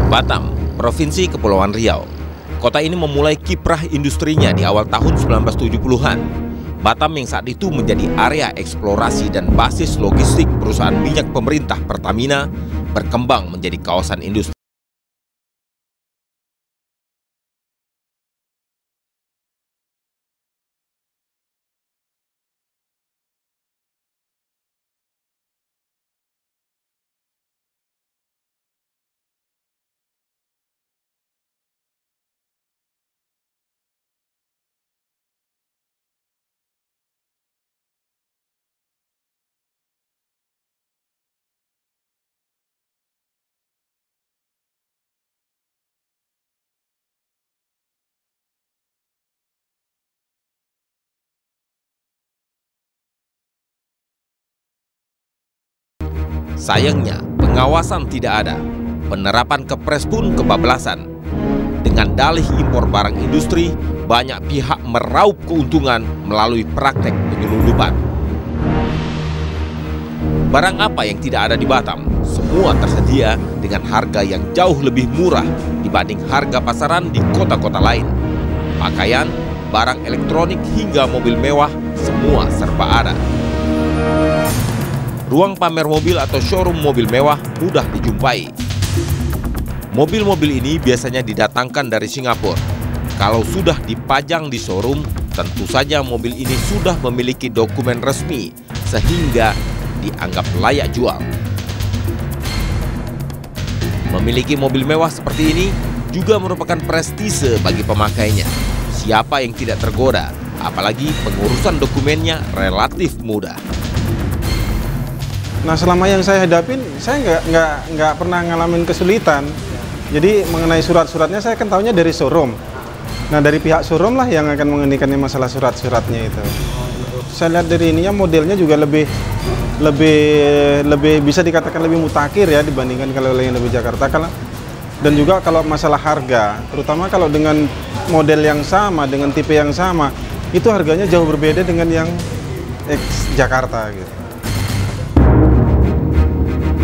Batam, Provinsi Kepulauan Riau. Kota ini memulai kiprah industrinya di awal tahun 1970-an. Batam yang saat itu menjadi area eksplorasi dan basis logistik perusahaan minyak pemerintah Pertamina berkembang menjadi kawasan industri. Sayangnya, pengawasan tidak ada. Penerapan kepres pun kebablasan. Dengan dalih impor barang industri, banyak pihak meraup keuntungan melalui praktek penyelundupan. Barang apa yang tidak ada di Batam? Semua tersedia dengan harga yang jauh lebih murah dibanding harga pasaran di kota-kota lain. Pakaian, barang elektronik hingga mobil mewah, semua serba ada. Ruang pamer mobil atau showroom mobil mewah mudah dijumpai. Mobil-mobil ini biasanya didatangkan dari Singapura. Kalau sudah dipajang di showroom, tentu saja mobil ini sudah memiliki dokumen resmi sehingga dianggap layak jual. Memiliki mobil mewah seperti ini juga merupakan prestise bagi pemakainya. Siapa yang tidak tergoda, apalagi pengurusan dokumennya relatif mudah. Nah, selama yang saya hadapin, saya nggak pernah ngalamin kesulitan. Jadi mengenai surat-suratnya saya kan tahunya dari showroom. Nah, dari pihak showroom lah yang akan mengendikan masalah surat-suratnya itu. Saya lihat dari ininya modelnya juga lebih bisa dikatakan lebih mutakhir ya dibandingkan kalau yang lebih Jakarta. Dan juga kalau masalah harga, terutama kalau dengan model yang sama, dengan tipe yang sama, itu harganya jauh berbeda dengan yang Jakarta gitu.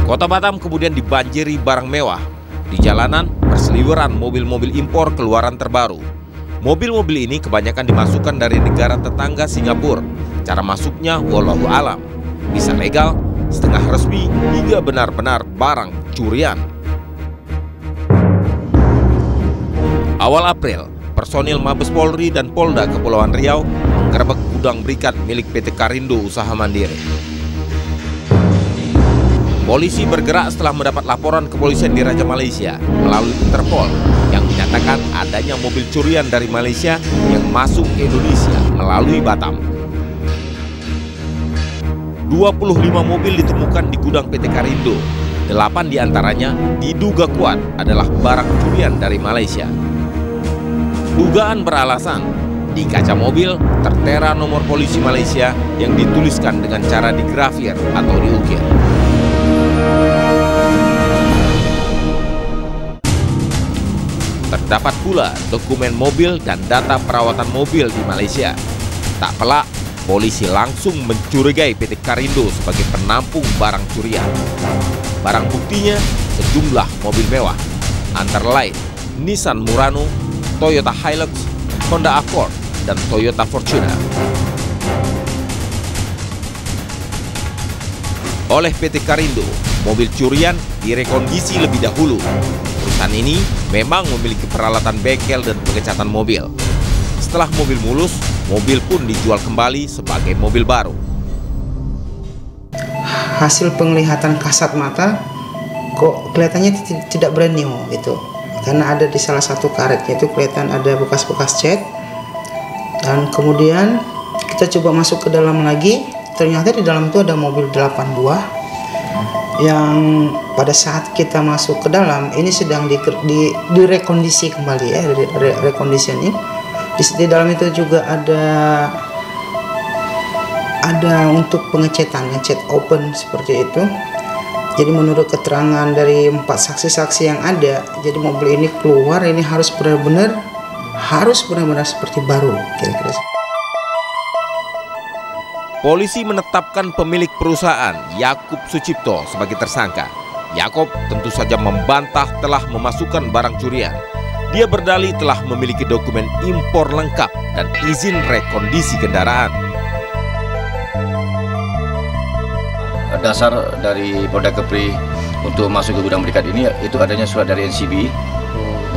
Kota Batam kemudian dibanjiri barang mewah. Di jalanan berseliweran mobil-mobil impor keluaran terbaru. Mobil-mobil ini kebanyakan dimasukkan dari negara tetangga Singapura. Cara masuknya wallahu alam. Bisa legal, setengah resmi, hingga benar-benar barang curian. Awal April, personil Mabes Polri dan Polda Kepulauan Riau menggerebek gudang berikat milik PT Karindo Usaha Mandiri. Polisi bergerak setelah mendapat laporan kepolisian di Raja Malaysia melalui Interpol yang menyatakan adanya mobil curian dari Malaysia yang masuk ke Indonesia melalui Batam. 25 mobil ditemukan di gudang PT Karindo. 8 diantaranya diduga kuat adalah barang curian dari Malaysia. Dugaan beralasan, di kaca mobil tertera nomor polisi Malaysia yang dituliskan dengan cara digrafir atau diukir. Terdapat pula dokumen mobil dan data perawatan mobil di Malaysia. Tak pelak, polisi langsung mencurigai PT Karindo sebagai penampung barang curian. Barang buktinya sejumlah mobil mewah, antara lain Nissan Murano, Toyota Hilux, Honda Accord, dan Toyota Fortuner. Oleh PT Karindo, mobil curian direkondisi lebih dahulu. Perusahaan ini memang memiliki peralatan bengkel dan pengecatan mobil. Setelah mobil mulus, mobil pun dijual kembali sebagai mobil baru. Hasil penglihatan kasat mata kok kelihatannya tidak brand new gitu. Karena ada di salah satu karetnya itu kelihatan ada bekas-bekas cat. Dan kemudian kita coba masuk ke dalam lagi, ternyata di dalam itu ada mobil 8 buah yang pada saat kita masuk ke dalam ini sedang direkondisi kembali ya, reconditioning. Di dalam itu juga ada untuk pengecetan, ngecat open seperti itu. Jadi menurut keterangan dari 4 saksi-saksi yang ada, jadi mobil ini keluar ini harus benar-benar seperti baru kira-kira. Polisi menetapkan pemilik perusahaan Yakub Sucipto sebagai tersangka. Yakob tentu saja membantah telah memasukkan barang curian. Dia berdalih telah memiliki dokumen impor lengkap dan izin rekondisi kendaraan. Dasar dari Polda Kepri untuk masuk ke gudang berikat ini itu adanya surat dari NCB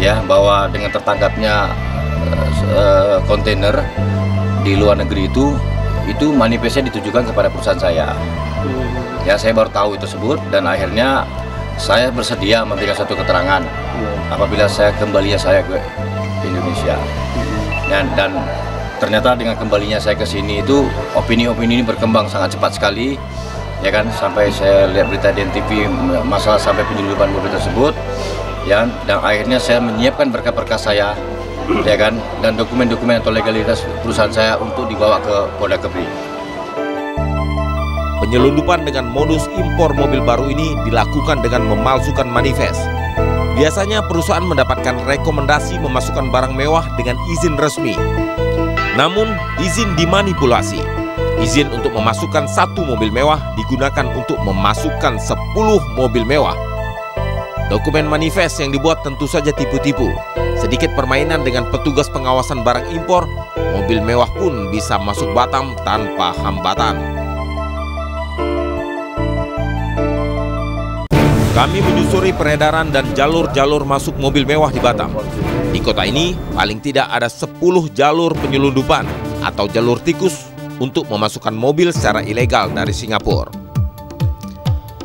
ya, bahwa dengan tertangkapnya kontainer di luar negeri itu manifestnya ditujukan kepada perusahaan saya. Ya, saya baru tahu itu tersebut dan akhirnya saya bersedia memberikan satu keterangan apabila saya kembalinya saya ke Indonesia. Dan ternyata dengan kembalinya saya ke sini itu opini-opini ini berkembang sangat cepat sekali. Ya kan, sampai saya lihat berita di TV masalah sampai penyelundupan mobil tersebut ya, dan akhirnya saya menyiapkan berkas-berkas saya ya kan, dan dokumen-dokumen atau legalitas perusahaan saya untuk dibawa ke Polda Kepri. Penyelundupan dengan modus impor mobil baru ini dilakukan dengan memalsukan manifest. Biasanya perusahaan mendapatkan rekomendasi memasukkan barang mewah dengan izin resmi. Namun izin dimanipulasi. Izin untuk memasukkan 1 mobil mewah digunakan untuk memasukkan 10 mobil mewah. Dokumen manifest yang dibuat tentu saja tipu-tipu. Sedikit permainan dengan petugas pengawasan barang impor, mobil mewah pun bisa masuk Batam tanpa hambatan. Kami menyusuri peredaran dan jalur-jalur masuk mobil mewah di Batam. Di kota ini paling tidak ada 10 jalur penyelundupan atau jalur tikus untuk memasukkan mobil secara ilegal dari Singapura.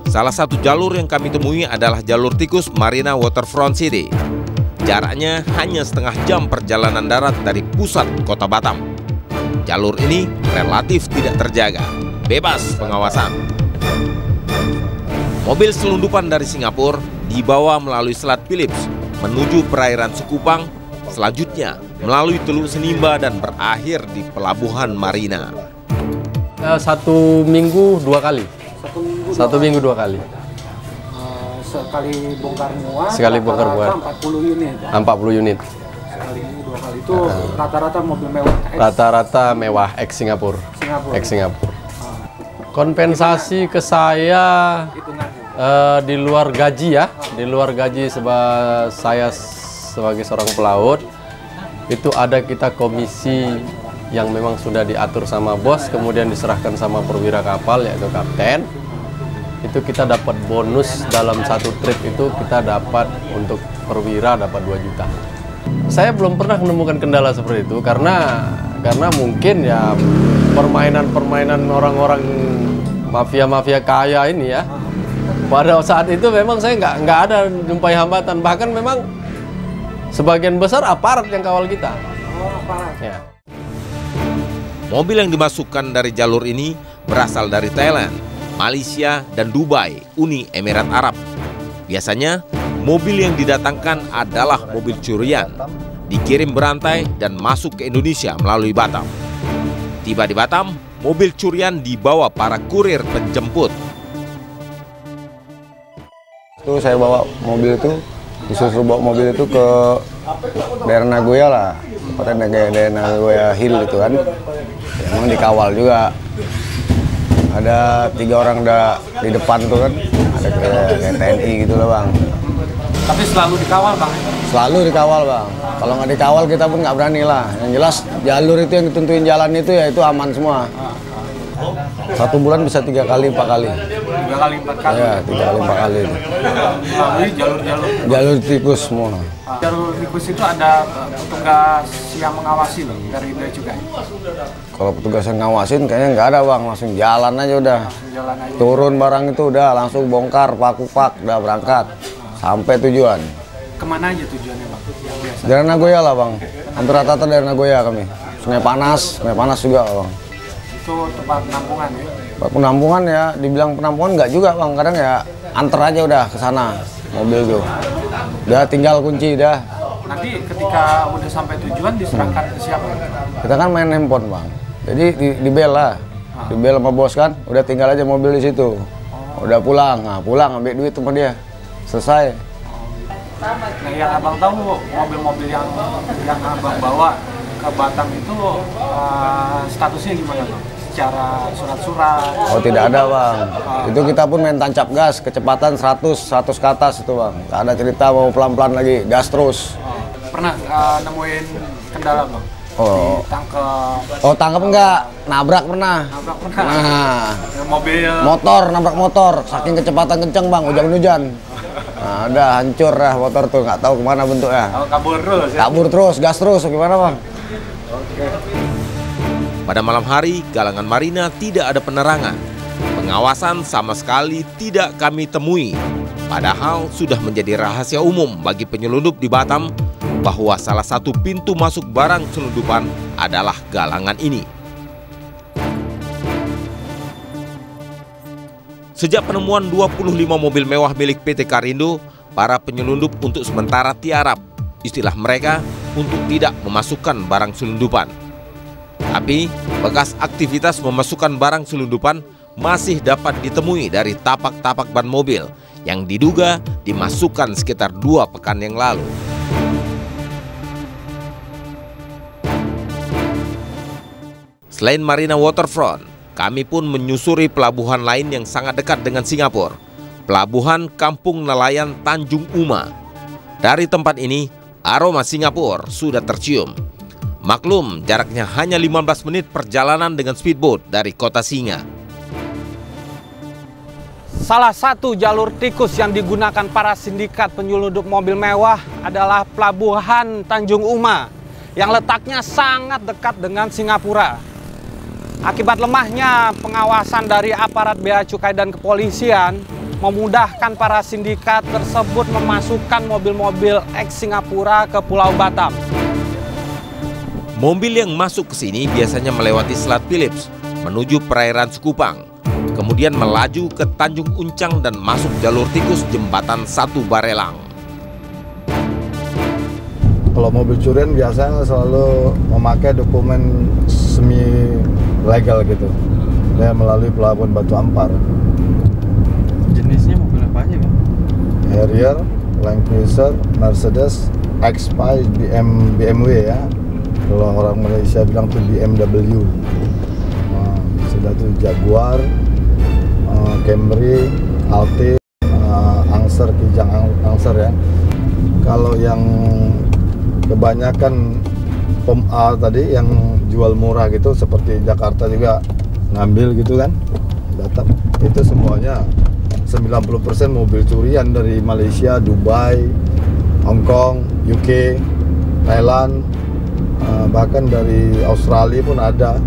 Salah satu jalur yang kami temui adalah jalur tikus Marina Waterfront City. Jaraknya hanya setengah jam perjalanan darat dari pusat kota Batam. Jalur ini relatif tidak terjaga, bebas pengawasan. Mobil selundupan dari Singapura dibawa melalui Selat Phillips menuju perairan Sekupang, selanjutnya melalui Teluk Senimba dan berakhir di Pelabuhan Marina. 1 minggu 2 kali. 1 minggu 2 kali. Sekali bongkar muat. Sekali bongkar muat. 40 unit. 40 unit. Sekali 2 kali itu rata-rata mobil mewah. Rata-rata mewah ex Singapura. Ex Singapura. Kompensasi ke saya di luar gaji ya, di luar gaji saya sebagai seorang pelaut itu ada kita komisi yang memang sudah diatur sama bos, kemudian diserahkan sama perwira kapal yaitu kapten. Itu kita dapat bonus dalam 1 trip itu kita dapat untuk perwira dapat 2 juta. Saya belum pernah menemukan kendala seperti itu karena mungkin ya permainan orang-orang mafia kaya ini ya. Pada saat itu memang saya nggak ada jumpai hambatan, bahkan memang sebagian besar aparat yang kawal kita. Ya. Mobil yang dimasukkan dari jalur ini berasal dari Thailand, Malaysia, dan Dubai, Uni Emirat Arab. Biasanya, mobil yang didatangkan adalah mobil curian, dikirim berantai dan masuk ke Indonesia melalui Batam. Tiba di Batam, mobil curian dibawa para kurir penjemput. Itu saya bawa mobil itu, disuruh bawa mobil itu ke daerah Nagoya lah, tepatnya daerah Nagoya Hill itu kan. Ya, emang dikawal juga. Ada 3 orang di depan tuh kan, ada kayak TNI gitu lah bang. Tapi selalu dikawal bang? Selalu dikawal bang. Kalau nggak dikawal kita pun nggak berani lah. Yang jelas jalur itu yang ditentuin jalan itu ya itu aman semua. 1 bulan bisa 3 kali 4 kali. 3 kali 4 kali? Ya 3 kali 4 kali. Melalui jalur-jalur? Jalur tikus semua. Jalur tikus itu ada petugas yang mengawasi loh dari Bea Cukai? Kalau petugas yang ngawasin kayaknya nggak ada bang, langsung jalan aja udah. Jalan aja. Turun barang itu udah langsung bongkar, paku-pak, udah berangkat. Sampai tujuan. Kemana aja tujuannya bang? Yang biasa? Daerah Nagoya lah bang, hampir rata-rata daerah Nagoya kami. Sungai Panas juga bang. Itu tempat penampungan ya? Tempat penampungan ya, dibilang penampungan nggak juga bang, kadang ya anter aja udah ke sana mobil tuh. Udah tinggal kunci dah. Nanti ketika udah sampai tujuan diserahkan ke siapa? Kita kan main handphone bang, jadi di bel lah, di bel sama bos kan, udah tinggal aja mobil di situ. Udah pulang, nah pulang ambil duit sama dia, selesai. Nah yang abang tahu mobil-mobil yang abang bawa ke Batam itu statusnya gimana bang? secara surat-surat? Oh tidak ada bang, itu kita pun main tancap gas, kecepatan 100 ke atas itu bang. Tak ada cerita mau pelan-pelan lagi, gas terus. Pernah nemuin kendala bang? Oh. Ditangkep? Oh tangkap enggak, nabrak pernah. Nabrak pernah? Nah, mobil? motor, nabrak motor, saking kecepatan kenceng bang, hujan-hujan. Nah, udah hancur lah motor tuh, nggak tahu kemana bentuknya. Oh, kabur terus ya? Kabur terus, gas terus, gimana bang? Oke. Pada malam hari, galangan Marina tidak ada penerangan. Pengawasan sama sekali tidak kami temui. Padahal sudah menjadi rahasia umum bagi penyelundup di Batam bahwa salah satu pintu masuk barang selundupan adalah galangan ini. Sejak penemuan 25 mobil mewah milik PT Karindo, para penyelundup untuk sementara tiarap, istilah mereka, untuk tidak memasukkan barang selundupan. Tapi, bekas aktivitas memasukkan barang selundupan masih dapat ditemui dari tapak-tapak ban mobil yang diduga dimasukkan sekitar 2 pekan yang lalu. Selain Marina Waterfront, kami pun menyusuri pelabuhan lain yang sangat dekat dengan Singapura, Pelabuhan Kampung Nelayan Tanjung Uma. Dari tempat ini, aroma Singapura sudah tercium. Maklum, jaraknya hanya 15 menit perjalanan dengan speedboat dari kota Singa. Salah satu jalur tikus yang digunakan para sindikat penyelundup mobil mewah adalah Pelabuhan Tanjung Uma yang letaknya sangat dekat dengan Singapura. Akibat lemahnya pengawasan dari aparat Bea Cukai dan kepolisian, memudahkan para sindikat tersebut memasukkan mobil-mobil ex-Singapura ke Pulau Batam. Mobil yang masuk ke sini biasanya melewati Selat Phillips menuju perairan Sekupang, kemudian melaju ke Tanjung Uncang dan masuk jalur tikus Jembatan 1 Barelang. Kalau mobil curian biasanya selalu memakai dokumen semi legal gitu, dia melalui Pelabuhan Batu Ampar. Jenisnya mobil apa aja Bang? Harrier, Land Cruiser, Mercedes, X5, BMW ya. Kalau orang Malaysia bilang tuh BMW. Sudah tuh Jaguar, Camry, Alti, Angser, Kijang Angser ya. Kalau yang kebanyakan Pom A tadi yang jual murah gitu, seperti Jakarta juga ngambil gitu kan, Batam, itu semuanya 90% mobil curian dari Malaysia, Dubai, Hong Kong, UK, Thailand, bahkan dari Australia pun ada,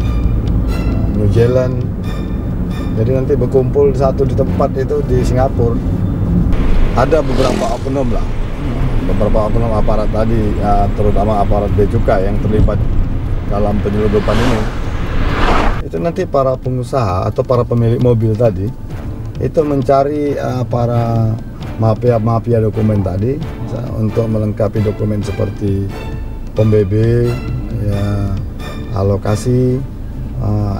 New Zealand. Jadi nanti berkumpul satu di tempat itu di Singapura. Ada beberapa oknum lah, beberapa oknum aparat tadi, ya, terutama aparat Bea Cukai yang terlibat dalam penyelundupan ini. Itu nanti para pengusaha atau para pemilik mobil tadi itu mencari para mafia dokumen tadi untuk melengkapi dokumen seperti POM BB, ya, alokasi,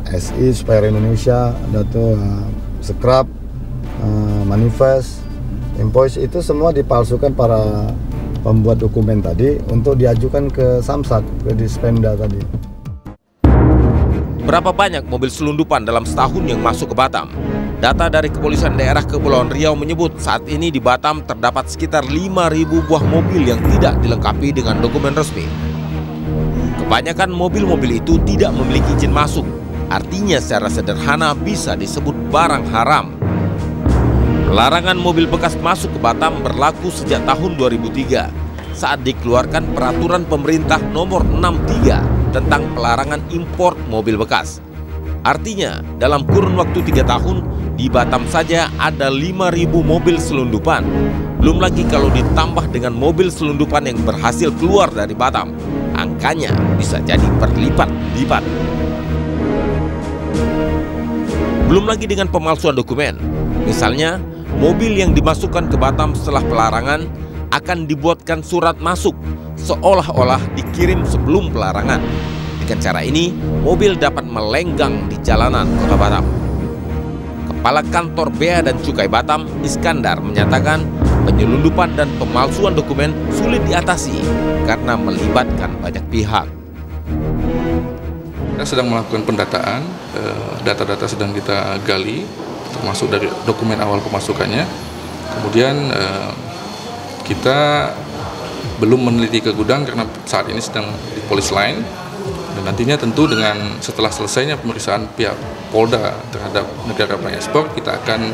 SI supaya Indonesia, ada tuh scrap, manifest, invoice, itu semua dipalsukan para pembuat dokumen tadi untuk diajukan ke Samsat, ke Dispenda tadi. Berapa banyak mobil selundupan dalam setahun yang masuk ke Batam? Data dari Kepolisian Daerah Kepulauan Riau menyebut saat ini di Batam terdapat sekitar 5.000 buah mobil yang tidak dilengkapi dengan dokumen resmi. Kebanyakan mobil-mobil itu tidak memiliki izin masuk, artinya secara sederhana bisa disebut barang haram. Larangan mobil bekas masuk ke Batam berlaku sejak tahun 2003 saat dikeluarkan Peraturan Pemerintah Nomor 63 tentang pelarangan impor mobil bekas. Artinya, dalam kurun waktu 3 tahun, di Batam saja ada 5.000 mobil selundupan. Belum lagi kalau ditambah dengan mobil selundupan yang berhasil keluar dari Batam, angkanya bisa jadi berlipat-lipat. Belum lagi dengan pemalsuan dokumen. Misalnya, mobil yang dimasukkan ke Batam setelah pelarangan akan dibuatkan surat masuk seolah-olah dikirim sebelum pelarangan. Dengan cara ini, mobil dapat melenggang di jalanan kota Batam. Kepala Kantor Bea dan Cukai Batam, Iskandar, menyatakan penyelundupan dan pemalsuan dokumen sulit diatasi karena melibatkan banyak pihak. Kita sedang melakukan pendataan, data-data sedang kita gali, termasuk dari dokumen awal pemasukannya. Kemudian kita belum meneliti ke gudang karena saat ini sedang di polis line. Dan nantinya tentu dengan setelah selesainya pemeriksaan pihak Polda terhadap negara pengekspor, kita akan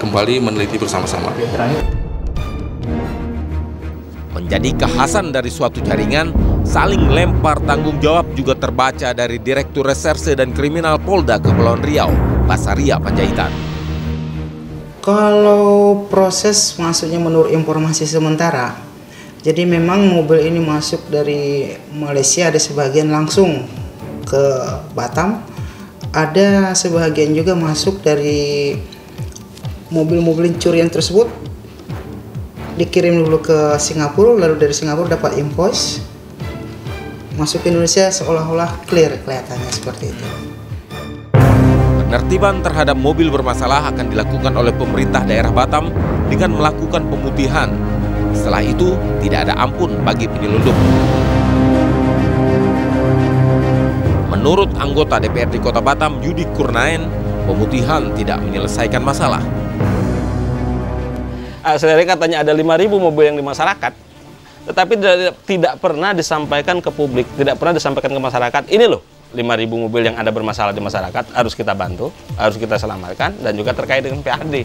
kembali meneliti bersama-sama. Menjadi kekhasan dari suatu jaringan, saling lempar tanggung jawab juga terbaca dari Direktur Reserse dan Kriminal Polda Kepulauan Riau, Basaria Panjaitan. Kalau proses masuknya menurut informasi sementara, jadi memang mobil ini masuk dari Malaysia, ada sebagian langsung ke Batam, ada sebagian juga masuk dari mobil-mobil curian tersebut dikirim dulu ke Singapura, lalu dari Singapura dapat invoice masuk ke Indonesia, seolah-olah clear kelihatannya seperti itu. Penertiban terhadap mobil bermasalah akan dilakukan oleh pemerintah daerah Batam dengan melakukan pemutihan. Setelah itu tidak ada ampun bagi penyelundup. Menurut anggota DPRD Kota Batam Yudi Kurnaen, pemutihan tidak menyelesaikan masalah. Sendiri katanya ada 5.000 mobil yang di masyarakat, tetapi tidak pernah disampaikan ke publik, tidak pernah disampaikan ke masyarakat. Ini loh 5.000 mobil yang ada bermasalah di masyarakat, harus kita bantu, harus kita selamatkan, dan juga terkait dengan PAD.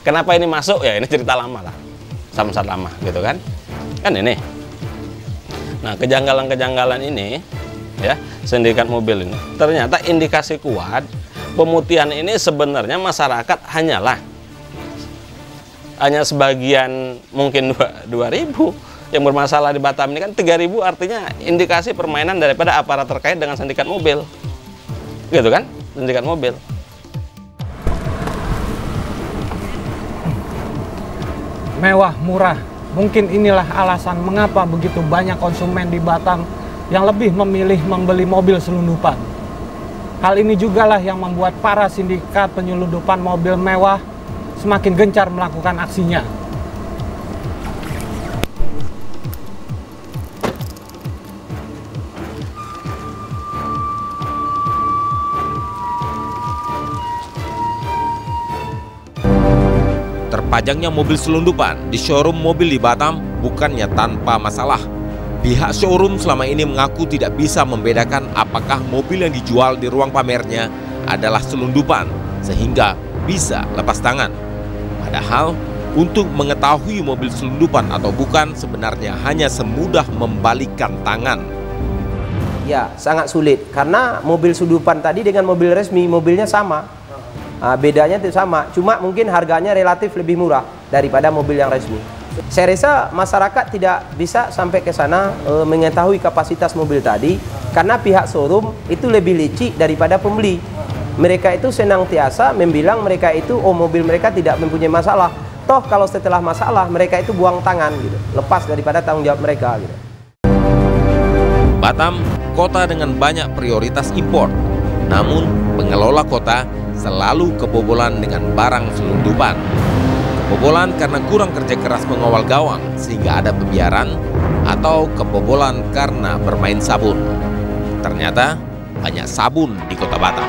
Kenapa ini masuk? Ya ini cerita lama lah, samsat lama gitu kan ini. Nah, kejanggalan-kejanggalan ini ya, sindikat mobil ini ternyata indikasi kuat pemutihan ini sebenarnya masyarakat hanya sebagian, mungkin 2.000 yang bermasalah di Batam ini kan 3.000, artinya indikasi permainan daripada aparat terkait dengan sindikat mobil, gitu kan, sindikat mobil. Mewah, murah, mungkin inilah alasan mengapa begitu banyak konsumen di Batam yang lebih memilih membeli mobil selundupan. Hal ini jugalah yang membuat para sindikat penyelundupan mobil mewah semakin gencar melakukan aksinya. Terpajangnya mobil selundupan di showroom mobil di Batam bukannya tanpa masalah. Pihak showroom selama ini mengaku tidak bisa membedakan apakah mobil yang dijual di ruang pamernya adalah selundupan, sehingga bisa lepas tangan. Padahal, untuk mengetahui mobil selundupan atau bukan sebenarnya hanya semudah membalikkan tangan. Ya, sangat sulit karena mobil selundupan tadi dengan mobil resmi, mobilnya sama. Bedanya itu sama, cuma mungkin harganya relatif lebih murah daripada mobil yang resmi. Saya rasa masyarakat tidak bisa sampai ke sana mengetahui kapasitas mobil tadi karena pihak showroom itu lebih licik daripada pembeli. Mereka itu senantiasa membilang mereka itu mobil mereka tidak mempunyai masalah. Toh kalau setelah masalah mereka itu buang tangan gitu, lepas daripada tanggung jawab mereka gitu. Batam, kota dengan banyak prioritas impor. Namun pengelola kota selalu kebobolan dengan barang selundupan. Kebobolan karena kurang kerja keras mengawal gawang sehingga ada pembiaran, atau kebobolan karena bermain sabun. Ternyata banyak sabun di Kota Batam.